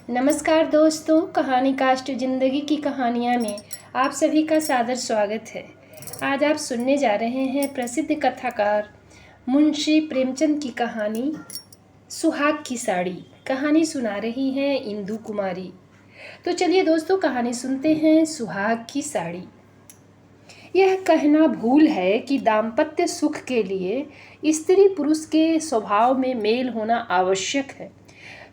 नमस्कार दोस्तों, कहानी कास्ट ज़िंदगी की कहानियाँ में आप सभी का सादर स्वागत है। आज आप सुनने जा रहे हैं प्रसिद्ध कथाकार मुंशी प्रेमचंद की कहानी सुहाग की साड़ी। कहानी सुना रही हैं इंदु कुमारी। तो चलिए दोस्तों, कहानी सुनते हैं सुहाग की साड़ी। यह कहना भूल है कि दाम्पत्य सुख के लिए स्त्री पुरुष के स्वभाव में मेल होना आवश्यक है।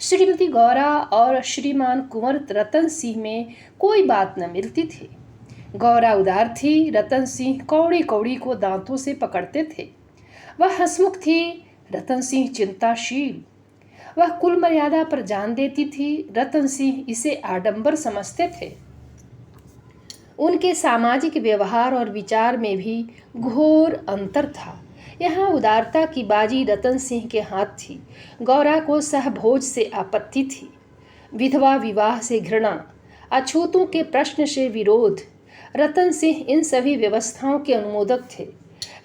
श्रीमती गौरा और श्रीमान कुंवर रतन सिंह में कोई बात न मिलती थी। गौरा उदार थी, रतन सिंह कौड़ी कौड़ी को दांतों से पकड़ते थे। वह हंसमुख थी, रतन सिंह चिंताशील। वह कुल मर्यादा पर जान देती थी, रतन सिंह इसे आडंबर समझते थे। उनके सामाजिक व्यवहार और विचार में भी घोर अंतर था। यहाँ उदारता की बाजी रतन सिंह के हाथ थी। गौरा को सहभोज से आपत्ति थी, विधवा विवाह से घृणा, अछूतों के प्रश्न से विरोध। रतन सिंह इन सभी व्यवस्थाओं के अनुमोदक थे।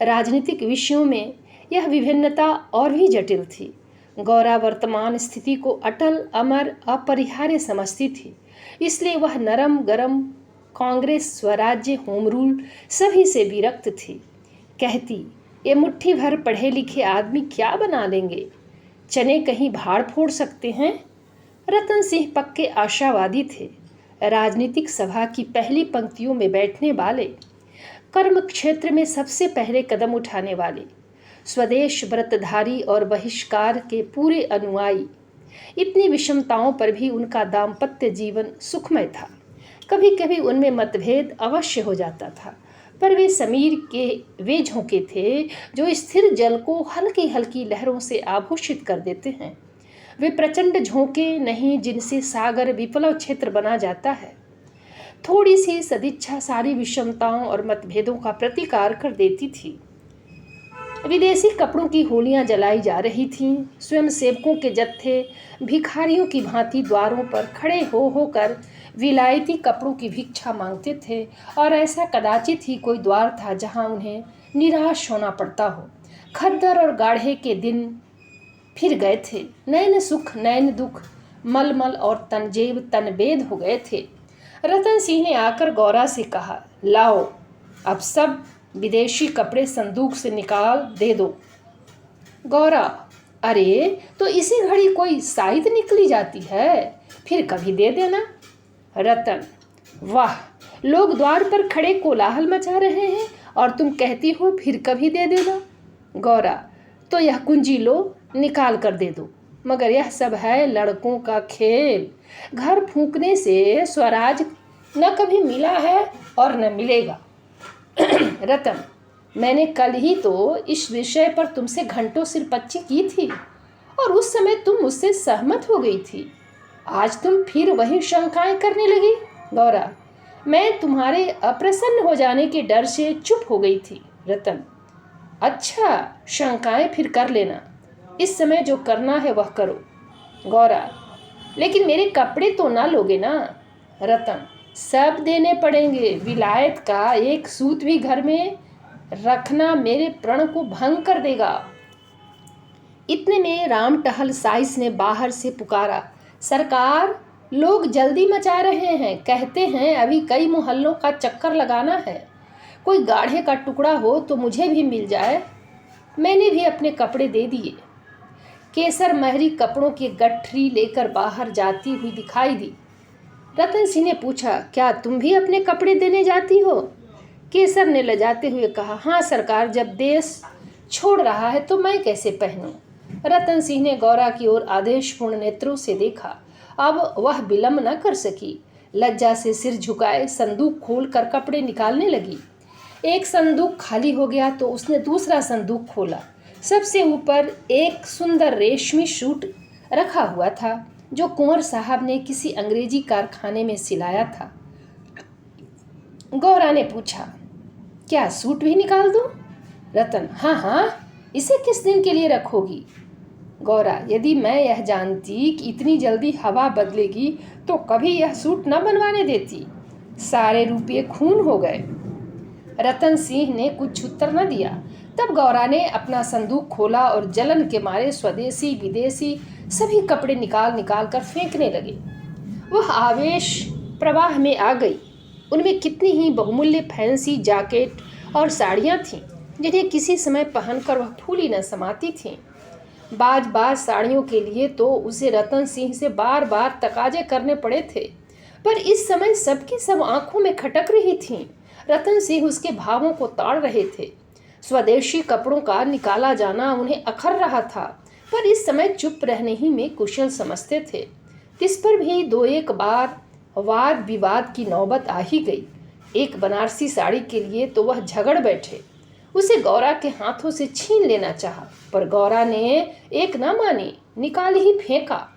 राजनीतिक विषयों में यह विभिन्नता और भी जटिल थी। गौरा वर्तमान स्थिति को अटल, अमर, अपरिहार्य समझती थी। इसलिए वह नरम गरम कांग्रेस, स्वराज्य, होम रूल सभी से विरक्त थी। कहती, ये मुट्ठी भर पढ़े लिखे आदमी क्या बना लेंगे? चने कहीं भाड़ फोड़ सकते हैं। रतन सिंह पक्के आशावादी थे। राजनीतिक सभा की पहली पंक्तियों में बैठने वाले, कर्म क्षेत्र में सबसे पहले कदम उठाने वाले, स्वदेश व्रतधारी और बहिष्कार के पूरे अनुयायी। इतनी विषमताओं पर भी उनका दाम्पत्य जीवन सुखमय था। कभी कभी उनमें मतभेद अवश्य हो जाता था, पर वे समीर के वे झोंके थे जो स्थिर जल को हल्की हल्की लहरों से आभूषित कर देते हैं। वे प्रचंड झोंके नहीं जिनसे सागर विप्लव क्षेत्र बना जाता है। थोड़ी सी सदिच्छा सारी विषमताओं और मतभेदों का प्रतिकार कर देती थी। विदेशी कपड़ों की होलियां जलाई जा रही थीं। स्वयंसेवकों के जत्थे भिखारियों की भांति द्वारों पर खड़े होकर विलायती कपड़ों की भिक्षा मांगते थे, और ऐसा कदाचित ही कोई द्वार था जहां उन्हें निराश होना पड़ता हो। खद्दर और गाढ़े के दिन फिर गए थे। नैन सुख नैन दुख, मलमल और तनजेब तनबेद हो गए थे। रतन सिंह ने आकर गौरा से कहा, लाओ अब सब विदेशी कपड़े संदूक से निकाल दे दो। गौरा, अरे तो इसी घड़ी कोई साइत निकली जाती है, फिर कभी दे देना। रतन, वाह, लोग द्वार पर खड़े कोलाहल मचा रहे हैं और तुम कहती हो फिर कभी दे देना। गौरा, तो यह कुंजी लो, निकाल कर दे दो। मगर यह सब है लड़कों का खेल। घर फूंकने से स्वराज न कभी मिला है और न मिलेगा। रतन, मैंने कल ही तो इस विषय पर तुमसे घंटों सिरपच्ची की थी और उस समय तुम मुझसे सहमत हो गई थी। आज तुम फिर वही शंकाएं करने लगी। गौरा, मैं तुम्हारे अप्रसन्न हो जाने के डर से चुप हो गई थी। रतन, अच्छा, शंकाएं फिर कर लेना। इस समय जो करना है वह करो। गौरा, लेकिन मेरे कपड़े तो ना लोगे ना? रतन, सब देने पड़ेंगे। विलायत का एक सूत भी घर में रखना मेरे प्रण को भंग कर देगा। इतने में राम टहल साइस ने बाहर से पुकारा, सरकार, लोग जल्दी मचा रहे हैं। कहते हैं अभी कई मोहल्लों का चक्कर लगाना है। कोई गाढ़े का टुकड़ा हो तो मुझे भी मिल जाए। मैंने भी अपने कपड़े दे दिए। केसर महरी कपड़ों की गठरी लेकर बाहर जाती हुई दिखाई दी। रतन सिंह ने पूछा, क्या तुम भी अपने कपड़े देने जाती हो? केसर ने लजाते हुए कहा, हाँ सरकार, जब देश छोड़ रहा है तो मैं कैसे पहनूं। रतन सिंह ने गौरा की ओर आदेशपूर्ण नेत्रों से देखा। अब वह विलंब न कर सकी। लज्जा से सिर झुकाए संदूक खोलकर कपड़े निकालने लगी। एक संदूक खाली हो गया तो उसने दूसरा संदूक खोला। सबसे ऊपर एक सुंदर रेशमी सूट रखा हुआ था जो कुंवर साहब ने किसी अंग्रेजी कारखाने में सिलाया था। गौरा ने पूछा, क्या सूट भी निकाल दूं? रतन, हाँ हाँ, इसे किस दिन के लिए रखोगी? गौरा, यदि मैं यह जानती कि इतनी जल्दी हवा बदलेगी तो कभी यह सूट न बनवाने देती। सारे रुपये खून हो गए। रतन सिंह ने कुछ उत्तर न दिया। तब गौरा ने अपना संदूक खोला और जलन के मारे स्वदेशी विदेशी सभी कपड़े निकाल निकाल कर फेंकने लगे। वह आवेश प्रवाह में आ गई। उनमें कितनी ही बहुमूल्य फैंसी जैकेट और साड़ियाँ थीं जिन्हें किसी समय पहनकर वह फूली न समाती थीं। बाज साड़ियों के लिए तो उसे रतन सिंह से बार बार तकाजे करने पड़े थे, पर इस समय सबकी सब आंखों में खटक रही थीं। रतन सिंह उसके भावों को ताड़ रहे थे। स्वदेशी कपड़ों का निकाला जाना उन्हें अखर रहा था, पर इस समय चुप रहने ही में कुशल समझते थे। इस पर भी दो एक बार वाद विवाद की नौबत आ ही गई। एक बनारसी साड़ी के लिए तो वह झगड़ बैठे। उसे गौरा के हाथों से छीन लेना चाहा, पर गौरा ने एक न मानी, निकाल ही फेंका।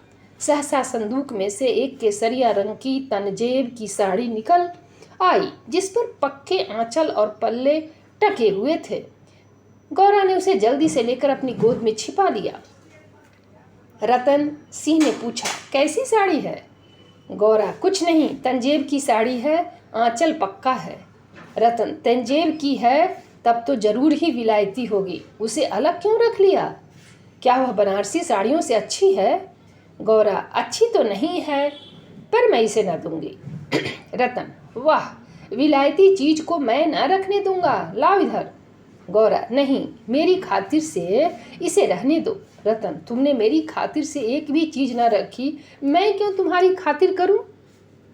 सहसा संदूक में से एक केसरिया रंग की तनजेब की साड़ी निकल आई, जिस पर पक्के आंचल और पल्ले टके हुए थे। गौरा ने उसे जल्दी से लेकर अपनी गोद में छिपा लिया। रतन सिंह ने पूछा, कैसी साड़ी है? गौरा, कुछ नहीं, तंजेब की साड़ी है, आंचल पक्का है। रतन, तंजेब की है तब तो जरूर ही विलायती होगी, उसे अलग क्यों रख लिया? क्या वह बनारसी साड़ियों से अच्छी है? गौरा, अच्छी तो नहीं है, पर मैं इसे न दूंगी। रतन, वाह, विलायती चीज को मैं न रखने दूंगा, लाओ इधर। गौरा, नहीं, मेरी खातिर से इसे रहने दो। रतन, तुमने मेरी खातिर से एक भी चीज न रखी, मैं क्यों तुम्हारी खातिर करूं?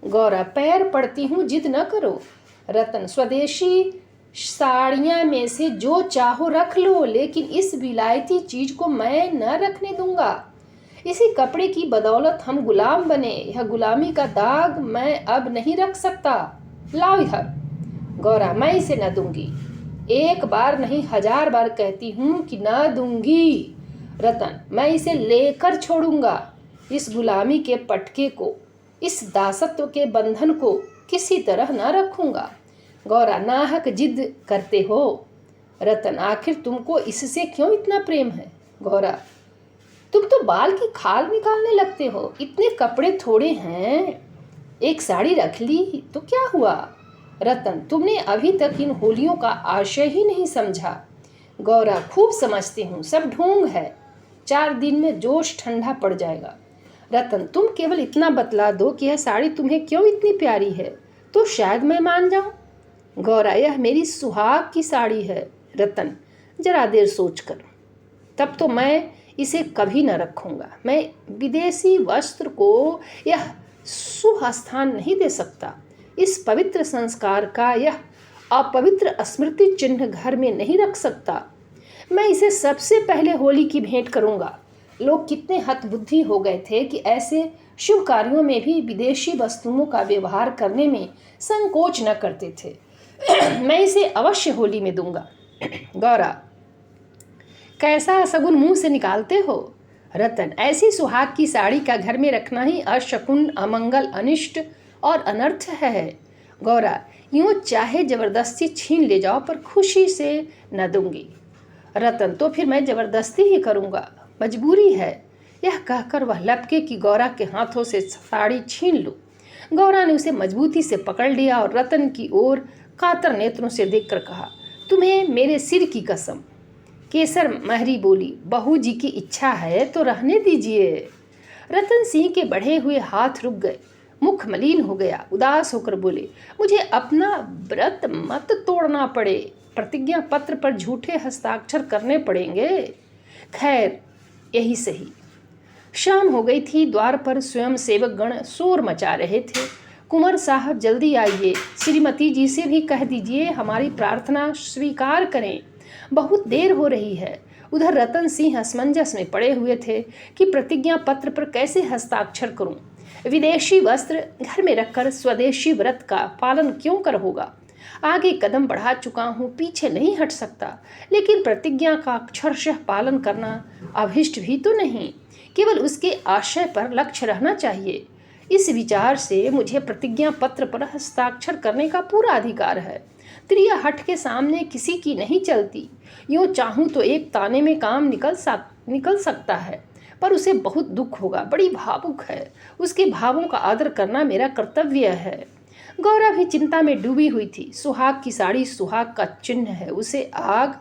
गौरा, पैर पड़ती हूँ, जिद न करो। रतन, स्वदेशी साड़ियाँ में से जो चाहो रख लो, लेकिन इस विलायती चीज को मैं न रखने दूंगा। इसी कपड़े की बदौलत हम गुलाम बने, यह गुलामी का दाग मैं अब नहीं रख सकता, लाओ इधर। गौरा, मैं इसे न दूंगी, एक बार नहीं 1000 बार कहती हूँ कि न दूंगी। रतन, मैं इसे लेकर छोड़ूंगा, इस गुलामी के पटके को, इस दासत्व के बंधन को किसी तरह न रखूंगा। गौरा, नाहक जिद करते हो। रतन, आखिर तुमको इससे क्यों इतना प्रेम है? गौरा, तुम तो बाल की खाल निकालने लगते हो, इतने कपड़े थोड़े हैं, एक साड़ी रख ली तो क्या हुआ? रतन, तुमने अभी तक इन होलियों का आशय ही नहीं समझा। गौरा, खूब समझती हूँ, सब ढोंग है, 4 दिन में जोश ठंडा पड़ जाएगा। रतन, तुम केवल इतना बतला दो कि यह साड़ी तुम्हें क्यों इतनी प्यारी है, तो शायद मैं मान जाऊं। गौरा, यह मेरी सुहाग की साड़ी है। रतन, जरा देर सोच कर, तब तो मैं इसे कभी न रखूंगा। मैं विदेशी वस्त्र को यह शुभ स्थान नहीं दे सकता। इस पवित्र संस्कार का यह अपवित्र स्मृति चिन्ह घर में नहीं रख सकता। मैं इसे सबसे पहले होली की भेंट करूंगा। लोग कितने हतबुद्धि हो गए थे कि ऐसे शुभ कार्यों में भी विदेशी वस्तुओं का व्यवहार करने में संकोच न करते थे। मैं इसे अवश्य होली में दूंगा। गौरा, कैसा सगुन मुंह से निकालते हो? रतन, ऐसी सुहाग की साड़ी का घर में रखना ही अशकुन, अमंगल, अनिष्ट और अनर्थ है। गौरा, यूं चाहे जबरदस्ती छीन ले जाओ, पर खुशी से न दूंगी। रतन, तो फिर मैं जबरदस्ती ही करूंगा, मजबूरी है। यह कहकर वह लपके कि गौरा के हाथों से साड़ी छीन लो। गौरा ने उसे मजबूती से पकड़ लिया और रतन की ओर कातर नेत्रों से देखकर कहा, तुम्हें मेरे सिर की कसम। केसर महरी बोली, बहू जी की इच्छा है तो रहने दीजिए। रतन सिंह के बढ़े हुए हाथ रुक गए, मुख मलिन हो गया, उदास होकर बोले, मुझे अपना व्रत मत तोड़ना पड़े, प्रतिज्ञा पत्र पर झूठे हस्ताक्षर करने पड़ेंगे। खैर, यही सही। शाम हो गई थी। द्वार पर स्वयं सेवक गण शोर मचा रहे थे। कुंवर साहब, जल्दी आइए, श्रीमती जी से भी कह दीजिए हमारी प्रार्थना स्वीकार करें, बहुत देर हो रही है। उधर रतन सिंह असमंजस में पड़े हुए थे कि प्रतिज्ञा पत्र पर कैसे हस्ताक्षर करूं। विदेशी वस्त्र घर में रखकर स्वदेशी व्रत का पालन क्यों कर होगा। आगे कदम बढ़ा चुका हूँ, पीछे नहीं हट सकता, लेकिन प्रतिज्ञा का अक्षरशः पालन करना अभिष्ट भी तो नहीं, केवल उसके आशय पर लक्ष्य रहना चाहिए। इस विचार से मुझे प्रतिज्ञा पत्र पर हस्ताक्षर करने का पूरा अधिकार है। त्रिया हट के सामने किसी की नहीं चलती। यूँ चाहूँ तो एक ताने में काम निकल सकता है, पर उसे बहुत दुख होगा, बड़ी भावुक है, उसके भावों का आदर करना मेरा कर्तव्य है। गौरा भी चिंता में डूबी हुई थी। सुहाग की साड़ी सुहाग का चिन्ह है, उसे आग,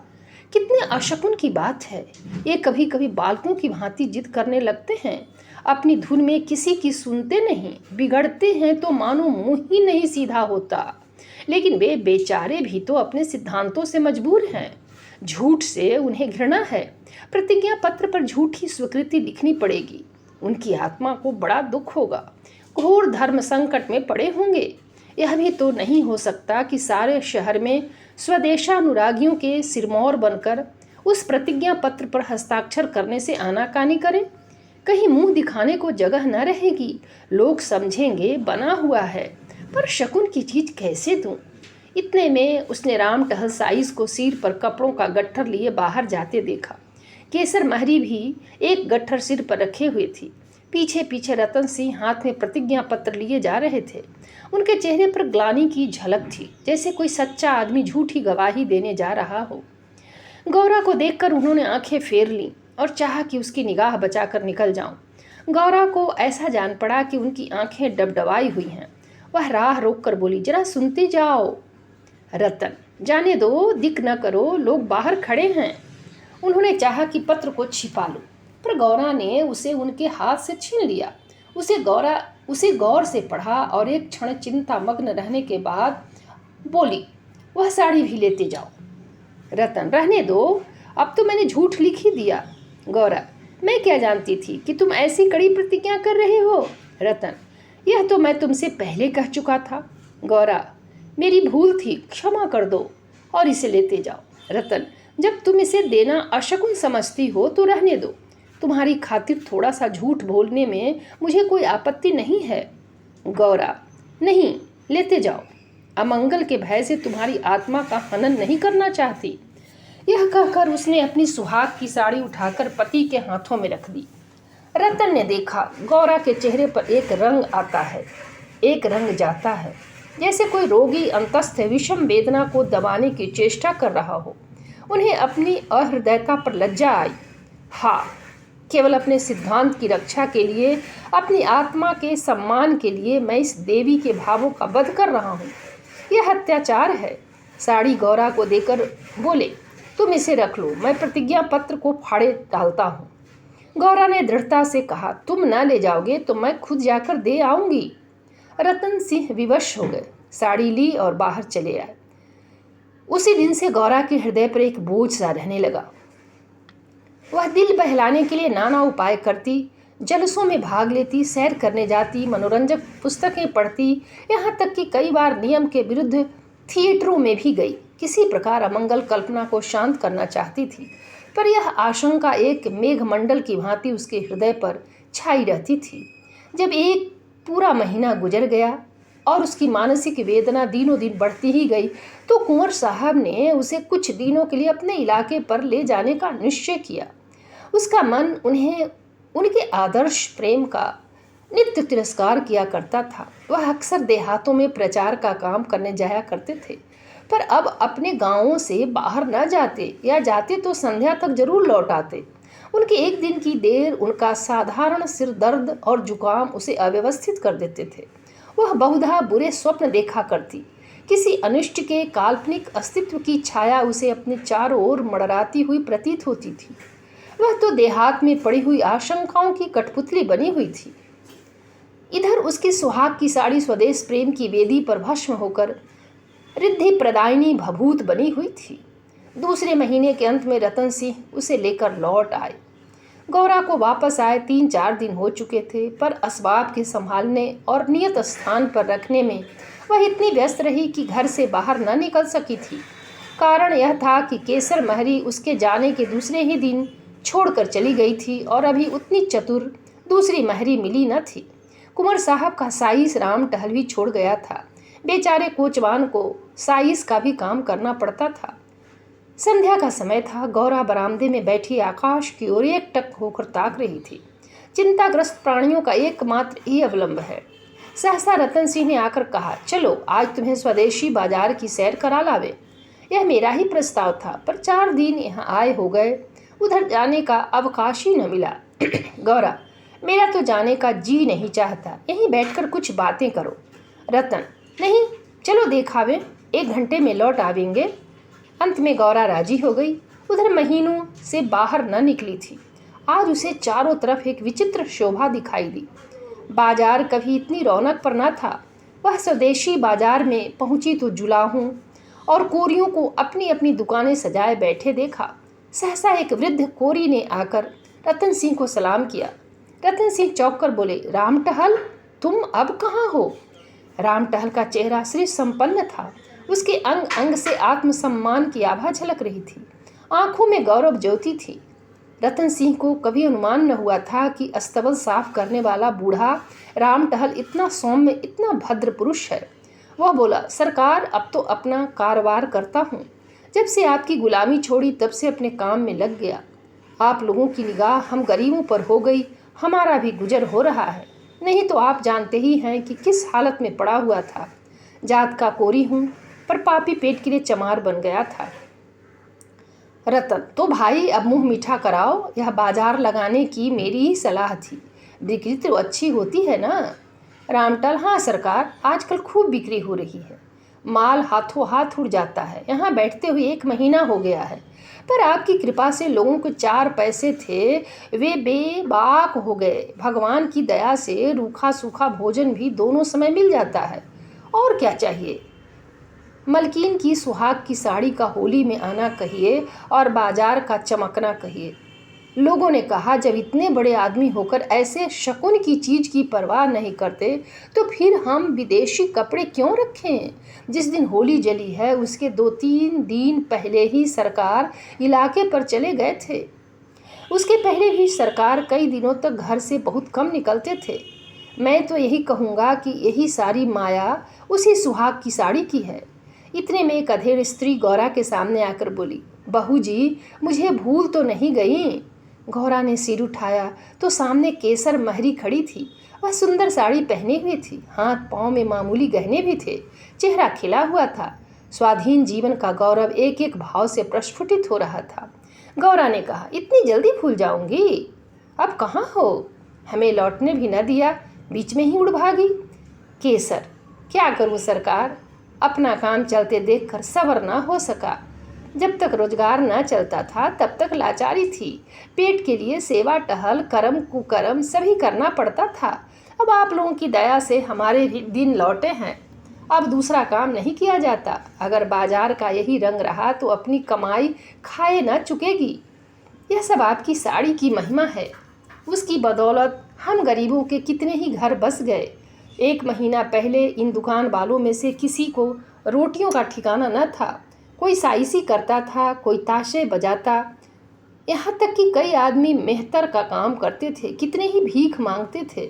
कितने अशकुन की बात है। ये कभी कभी बालकों की भांति जिद करने लगते हैं। अपनी धुन में किसी की सुनते नहीं, बिगड़ते हैं तो मानो मुंह ही नहीं सीधा होता। लेकिन वे बेचारे भी तो अपने सिद्धांतों से मजबूर हैं। झूठ से उन्हें घृणा है। प्रतिज्ञा पत्र पर झूठी स्वीकृति लिखनी पड़ेगी। उनकी आत्मा को बड़ा दुख होगा। घोर धर्म संकट में पड़े होंगे। यह भी तो नहीं हो सकता कि सारे शहर में स्वदेशानुरागियों के सिरमौर बनकर उस प्रतिज्ञा पत्र पर हस्ताक्षर करने से आनाकानी करें। कहीं मुंह दिखाने को जगह न रहेगी। लोग समझेंगे बना हुआ है, पर शकुन की चीज कैसे दूं? इतने में उसने राम टहल साइस को सिर पर कपड़ों का गट्ठर लिए बाहर जाते देखा। केसर महरी भी एक गट्ठर सिर पर रखे हुए थी। पीछे पीछे रतन सिंह हाथ में प्रतिज्ञा पत्र लिए जा रहे थे। उनके चेहरे पर ग्लानि की झलक थी, जैसे कोई सच्चा आदमी झूठी गवाही देने जा रहा हो। गौरा को देखकर उन्होंने आंखें फेर लीं और चाहा कि उसकी निगाह बचाकर निकल जाऊं। गौरा को ऐसा जान पड़ा कि उनकी आंखें डबडबाई हुई हैं। वह राह रोककर बोली, जरा सुनते जाओ। रतन, जाने दो, दिक न करो, लोग बाहर खड़े हैं। उन्होंने चाहा कि पत्र को छिपा लो, पर गौरा ने उसे उनके हाथ से छीन लिया। उसे गौर से पढ़ा और एक क्षण चिंता मग्न रहने के बाद बोली, वह साड़ी भी लेते जाओ। रतन, रहने दो, अब तो मैंने झूठ लिख ही दिया। गौरा, मैं क्या जानती थी कि तुम ऐसी कड़ी प्रतिज्ञा कर रहे हो। रतन, यह तो मैं तुमसे पहले कह चुका था। गौरा, मेरी भूल थी, क्षमा कर दो और इसे लेते जाओ। रतन, जब तुम इसे देना अशकुन समझती हो तो रहने दो। तुम्हारी खातिर थोड़ा सा झूठ बोलने में मुझे कोई आपत्ति नहीं है। गौरा, नहीं, लेते जाओ। अमंगल के भय से तुम्हारी आत्मा का हनन नहीं करना चाहती। यह कहकर उसने अपनी सुहाग की साड़ी उठाकर पति के हाथों में रख दी। रतन ने देखा, गौरा के चेहरे पर एक रंग आता है, एक रंग जाता है, जैसे कोई रोगी अंतस्थ विषम वेदना को दबाने की चेष्टा कर रहा हो। उन्हें अपनी अहृदयता पर लज्जा आई। हाँ, केवल अपने सिद्धांत की रक्षा के लिए, अपनी आत्मा के सम्मान के लिए मैं इस देवी के भावों का वध कर रहा हूँ। यह अत्याचार है। साड़ी गौरा को देकर बोले, तुम इसे रख लो, मैं प्रतिज्ञा पत्र को फाड़े डालता हूँ। गौरा ने दृढ़ता से कहा, तुम न ले जाओगे तो मैं खुद जाकर दे आऊंगी। रतन सिंह विवश हो गए, साड़ी ली और बाहर चले आए। उसी दिन से गौरा के हृदय पर एक बोझ सा रहने लगा। वह दिल बहलाने के लिए नाना उपाय करती, जलसों में भाग लेती, सैर करने जाती, मनोरंजक पुस्तकें पढ़ती, यहाँ तक कि कई बार नियम के विरुद्ध थिएटरों में भी गई। किसी प्रकार अमंगल कल्पना को शांत करना चाहती थी, पर यह आशंका एक मेघमंडल की भांति उसके हृदय पर छाई रहती थी। जब एक पूरा महीना गुजर गया और उसकी मानसिक वेदना दिनों दिन बढ़ती ही गई, तो कुंवर साहब ने उसे कुछ दिनों के लिए अपने इलाके पर ले जाने का निश्चय किया। उसका मन उनके आदर्श प्रेम का नित्य तिरस्कार किया करता था। वह अक्सर देहातों में प्रचार का काम करने जाया करते थे, पर अब अपने गांवों से बाहर न जाते, या जाते तो संध्या तक जरूर लौट आते। उनके एक दिन की देर, उनका साधारण सिर दर्द और जुकाम उसे अव्यवस्थित कर देते थे। वह बहुधा बुरे स्वप्न देखा करती। किसी अनिष्ट के काल्पनिक अस्तित्व की छाया उसे अपने चारों ओर मड़राती हुई प्रतीत होती थी। वह तो देहात में पड़ी हुई आशंकाओं की कठपुतली बनी हुई थी। इधर उसकी सुहाग की साड़ी स्वदेश प्रेम की वेदी पर भस्म होकर रिद्धि प्रदायिनी भभूत बनी हुई थी। दूसरे महीने के अंत में रतन सिंह उसे लेकर लौट आए। गौरा को वापस आए 3-4 दिन हो चुके थे, पर असबाब के संभालने और नियत स्थान पर रखने में वह इतनी व्यस्त रही कि घर से बाहर न निकल सकी थी। कारण यह था कि केसर महरी उसके जाने के दूसरे ही दिन छोड़कर चली गई थी और अभी उतनी चतुर दूसरी महरी मिली न थी। कुंवर साहब का साइस राम टहल भी छोड़ गया था। बेचारे कोचवान को साइस का भी काम करना पड़ता था। संध्या का समय था। गौरा बरामदे में बैठी आकाश की ओर एकटक होकर ताक रही थी। चिंताग्रस्त प्राणियों का एकमात्र ही अवलंब है। सहसा रतन सिंह ने आकर कहा, चलो आज तुम्हें स्वदेशी बाजार की सैर करा लावे। यह मेरा ही प्रस्ताव था, पर 4 दिन यहाँ आए हो गए, उधर जाने का अवकाश ही न मिला। गौरा, मेरा तो जाने का जी नहीं चाहता, यहीं बैठकर कुछ बातें करो। रतन, नहीं, चलो देखावे, 1 घंटे में लौट आवेंगे। अंत में गौरा राजी हो गई। उधर महीनों से बाहर न निकली थी। आज उसे चारों तरफ एक विचित्र शोभा दिखाई दी। बाजार कभी इतनी रौनक पर न था। वह स्वदेशी बाजार में पहुंची तो जुलाहों और कोरियों को अपनी अपनी दुकानें सजाए बैठे देखा। सहसा एक वृद्ध कोरी ने आकर रतन सिंह को सलाम किया। रतन सिंह चौंक कर बोले, राम टहल, तुम अब कहाँ हो? राम टहल का चेहरा श्री संपन्न था। उसके अंग अंग से आत्मसम्मान की आभा झलक रही थी। आंखों में गौरव ज्योति थी। रतन सिंह को कभी अनुमान न हुआ था कि अस्तबल साफ करने वाला बूढ़ा राम टहल इतना सौम्य, इतना भद्र पुरुष है। वह बोला, सरकार, अब तो अपना कारोबार करता हूँ। जब से आपकी गुलामी छोड़ी तब से अपने काम में लग गया। आप लोगों की निगाह हम गरीबों पर हो गई, हमारा भी गुजर हो रहा है। नहीं तो आप जानते ही हैं कि किस हालत में पड़ा हुआ था। जात का कोरी हूँ, पर पापी पेट के लिए चमार बन गया था। रतन, तो भाई अब मुंह मीठा कराओ। यह बाजार लगाने की मेरी ही सलाह थी। बिक्री तो अच्छी होती है ना? रामटल, हाँ सरकार, आजकल खूब बिक्री हो रही है। माल हाथों हाथ उड़ जाता है। यहाँ बैठते हुए 1 महीना हो गया है, पर आपकी कृपा से लोगों को 4 पैसे थे वे बेबाक हो गए। भगवान की दया से रूखा सूखा भोजन भी दोनों समय मिल जाता है। और क्या चाहिए? मलकीन की सुहाग की साड़ी का होली में आना कहिए और बाजार का चमकना कहिए। लोगों ने कहा, जब इतने बड़े आदमी होकर ऐसे शकुन की चीज की परवाह नहीं करते तो फिर हम विदेशी कपड़े क्यों रखें? जिस दिन होली जली है उसके 2-3 दिन पहले ही सरकार इलाके पर चले गए थे। उसके पहले भी सरकार कई दिनों तक घर से बहुत कम निकलते थे। मैं तो यही कहूँगा कि यही सारी माया उसी सुहाग की साड़ी की है। इतने में एक अधेड़ स्त्री गौरा के सामने आकर बोली, बहू जी, मुझे भूल तो नहीं गई? गौरा ने सिर उठाया तो सामने केसर महरी खड़ी थी। वह सुंदर साड़ी पहने हुई थी। हाथ पांव में मामूली गहने भी थे। चेहरा खिला हुआ था। स्वाधीन जीवन का गौरव एक एक भाव से प्रस्फुटित हो रहा था। गौरा ने कहा, इतनी जल्दी भूल जाऊंगी? अब कहाँ हो? हमें लौटने भी न दिया, बीच में ही उड़ भागी। केसर, क्या करूं सरकार, अपना काम चलते देखकर सब्र न हो सका। जब तक रोजगार न चलता था तब तक लाचारी थी। पेट के लिए सेवा टहल, कर्म कुकर्म सभी करना पड़ता था। अब आप लोगों की दया से हमारे भी दिन लौटे हैं। अब दूसरा काम नहीं किया जाता। अगर बाजार का यही रंग रहा तो अपनी कमाई खाए न चुकेगी। यह सब आपकी साड़ी की महिमा है। उसकी बदौलत हम गरीबों के कितने ही घर बस गए। 1 महीना पहले इन दुकान वालों में से किसी को रोटियों का ठिकाना न था। कोई साइसी करता था, कोई ताशे बजाता, यहाँ तक कि कई आदमी मेहतर का काम करते थे, कितने ही भीख मांगते थे।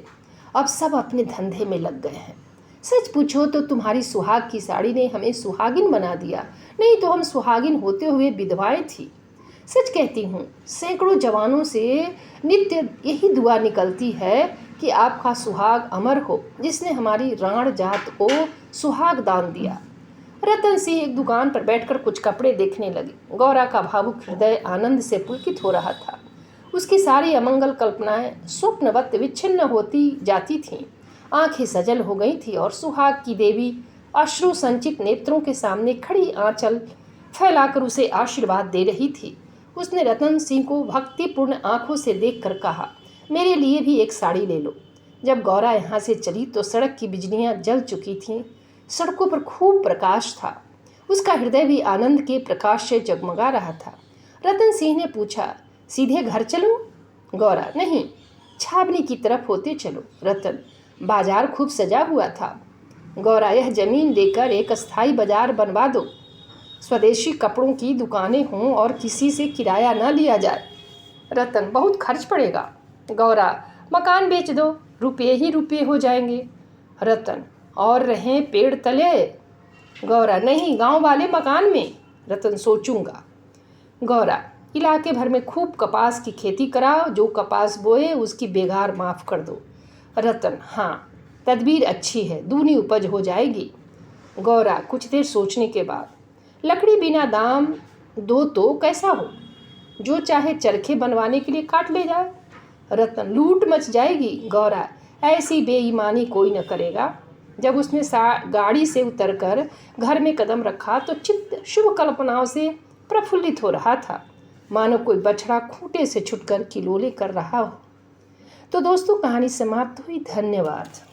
अब सब अपने धंधे में लग गए हैं। सच पूछो तो तुम्हारी सुहाग की साड़ी ने हमें सुहागिन बना दिया, नहीं तो हम सुहागिन होते हुए विधवाएं थी। सच कहती हूँ, सैकड़ों जवानों से नित्य यही दुआ निकलती है कि आपका सुहाग अमर हो, जिसने हमारी राण जात को सुहाग दान दिया। रतन सिंह एक दुकान पर बैठकर कुछ कपड़े देखने लगे। गौरा का भावुक हृदय आनंद से पुलकित हो रहा था। उसकी सारी अमंगल कल्पनाएं स्वप्नवत विच्छिन्न होती जाती थीं। आंखें सजल हो गई थी और सुहाग की देवी अश्रु संचित नेत्रों के सामने खड़ी आंचल फैलाकर उसे आशीर्वाद दे रही थी। उसने रतन सिंह को भक्तिपूर्ण आंखों से देखकर कहा, मेरे लिए भी एक साड़ी ले लो। जब गौरा यहाँ से चली तो सड़क की बिजलियाँ जल चुकी थीं। सड़कों पर खूब प्रकाश था। उसका हृदय भी आनंद के प्रकाश से जगमगा रहा था। रतन सिंह ने पूछा, सीधे घर चलूं? गौरा, नहीं, छावनी की तरफ होते चलो। रतन, बाजार खूब सजा हुआ था। गौरा, यह जमीन लेकर एक अस्थाई बाजार बनवा दो। स्वदेशी कपड़ों की दुकानें हों और किसी से किराया न लिया जाए। रतन, बहुत खर्च पड़ेगा। गौरा, मकान बेच दो, रुपये ही रुपये हो जाएंगे। रतन, और रहें पेड़ तले। गौरा, नहीं, गांव वाले मकान में। रतन, सोचूंगा। गौरा, इलाके भर में खूब कपास की खेती कराओ, जो कपास बोए उसकी बेगार माफ़ कर दो। रतन, हाँ, तदबीर अच्छी है, दूनी उपज हो जाएगी। गौरा, कुछ देर सोचने के बाद, लकड़ी बिना दाम दो तो कैसा हो? जो चाहे चरखे बनवाने के लिए काट ले जाए। रतन, लूट मच जाएगी। गौरा, ऐसी बेईमानी कोई न करेगा। जब उसने गाड़ी से उतरकर घर में कदम रखा तो चित्त शुभ कल्पनाओं से प्रफुल्लित हो रहा था। मानो कोई बछड़ा खूंटे से छुटकर किलोले कर रहा हो। तो दोस्तों, कहानी समाप्त हुई। धन्यवाद।